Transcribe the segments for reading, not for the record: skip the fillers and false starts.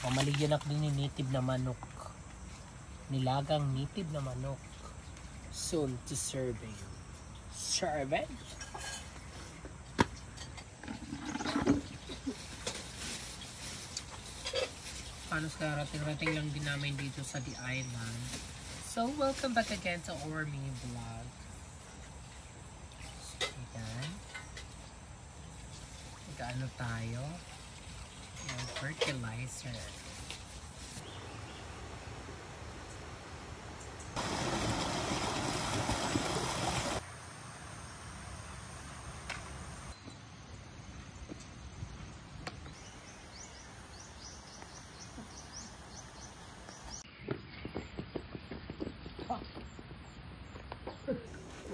Pamaligyan ako din ni native na manok. Nilagang native na manok. Soon to serving. Serving? Panos karating-rating lang din namin dito sa The Island. So, welcome back again to our mini vlog. So, ayan. Nag-ano tayo? Yung fertilizer.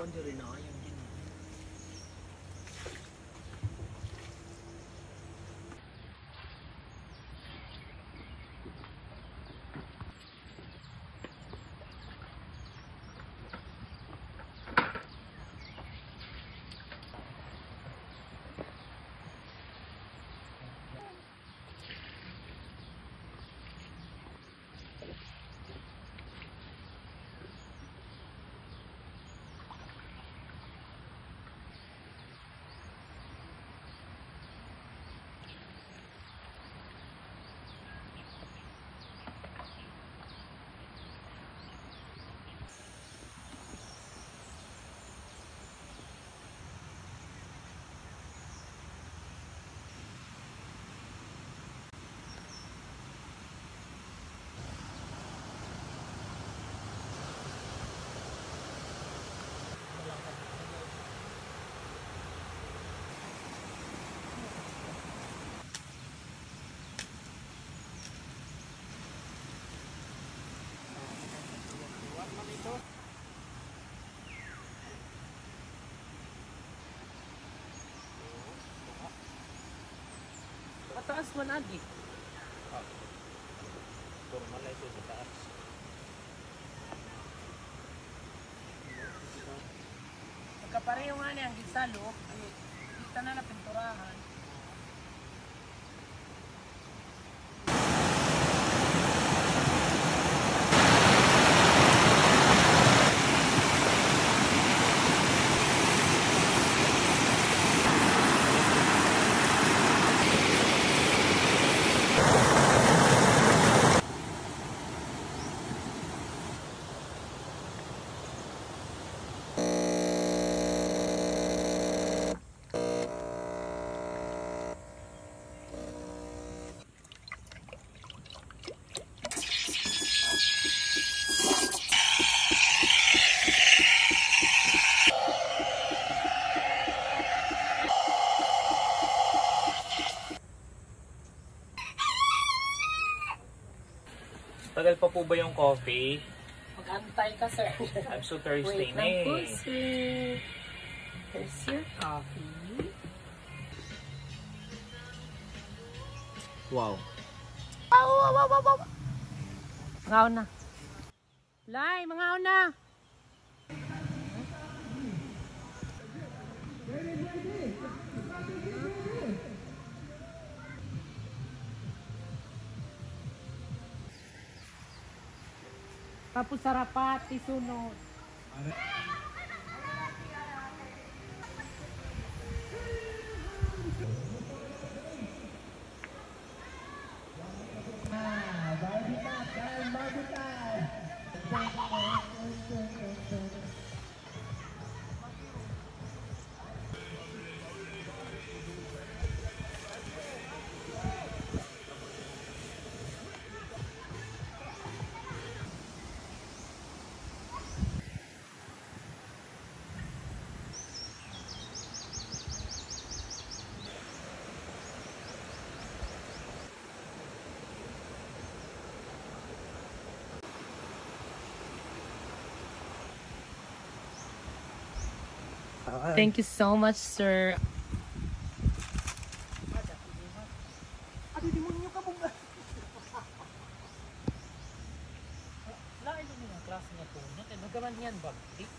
Wonder rin ako yung din. Mataas man agi. Formal na ito sa taas. Magkapareho nga niya ang gisalo. Kita na na pinturahan. Tagal pa po ba yung coffee? Mag-antay ka, sir. I'm so thirsty Wait na lang po, eh. sir. Here's your coffee. Wow. Mangaw na. Lai, mangaw na. Tapos sarapat, isunod. Thank you so much, sir. Lain mo yung klase niya po. Nagaman yan, bagtik.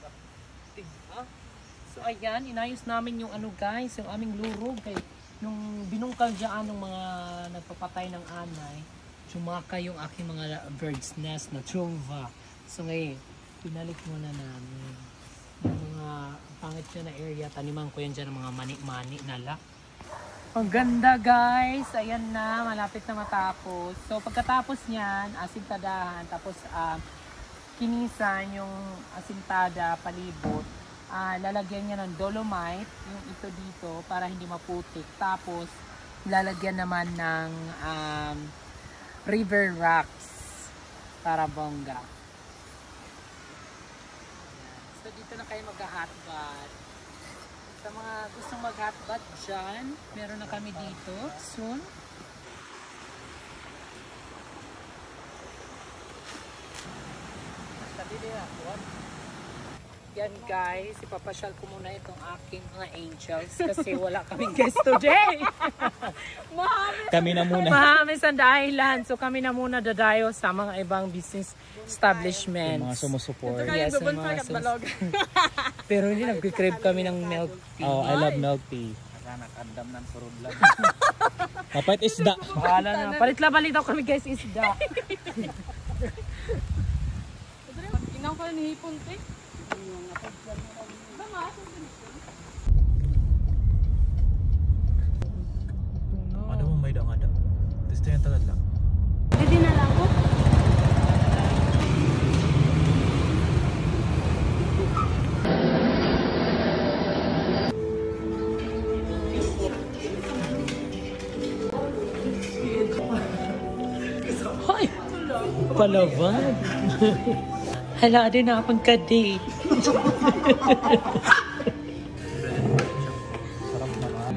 Bagtik, ha? So ayan, inayos namin yung ano guys, yung aming lurog. Eh. Nung binungkal dyan ng mga nagpapatay ng anay, sumaka yung aking mga bird's nest na chungva. So ngayon, pinalik muna namin. Yung mga pangit yun na area, taniman ko yan dyan ng mga mani-mani nala. Ang ganda guys, ayan na, malapit na matapos. So pagkatapos niyan, asintadahan, tapos kinisan yung asintada palibot. Lalagyan niya ng dolomite, yung ito dito, para hindi maputik. Tapos lalagyan naman ng river rocks para bongga. So dito na kayo mag-hotbod. Sa mga gustong mag-hotbod dyan, meron na kami dito soon. Sabi nila ako. Yan guys, ipapasyal ko muna itong aking mga angels kasi wala kaming guest today. Kami na muna. Mahamis ang dahilan. So kami na muna dadayo sa mga ibang business establishments. Yung mga sumusuport. Yes, yung mga pero hindi nag-crave kami ng milk tea. Oh, I love milk tea. Nakakandam ng surod lang. Mapait isda. Bahala na. Palit-labali daw kami guys isda. Inaw ka ni hipon, te. Ada mo may dang ada. Testo yang tagad lang. Hindi na lang ko. Hoy! Palaban! Hala din na akong ka-date. Sarap naman.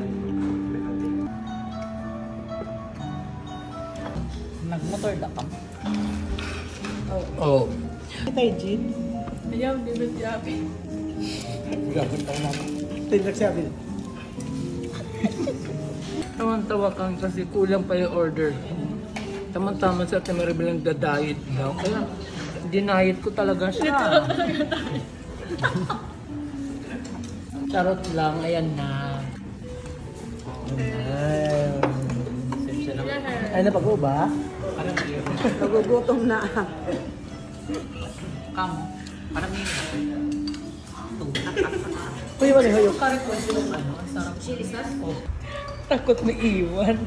Nag-motor da ka? Oo. Tay, Jean? Ayaw, di ba siyabi? Gagawin pa naman. Tinag sabi. Tawan-tawa kang kasi kulang pa yung order. Tama-tama sa atin maribilang da-diet daw. Kaya dinayet ko talaga siya. Charot lang, ayan na. Ay, napag-o ba? Nagugutom na. Kam. Parang yun. Uy, wala yung curry ko yung ano. Ang sarap. Chili sauce? Oh. Takot na iwan.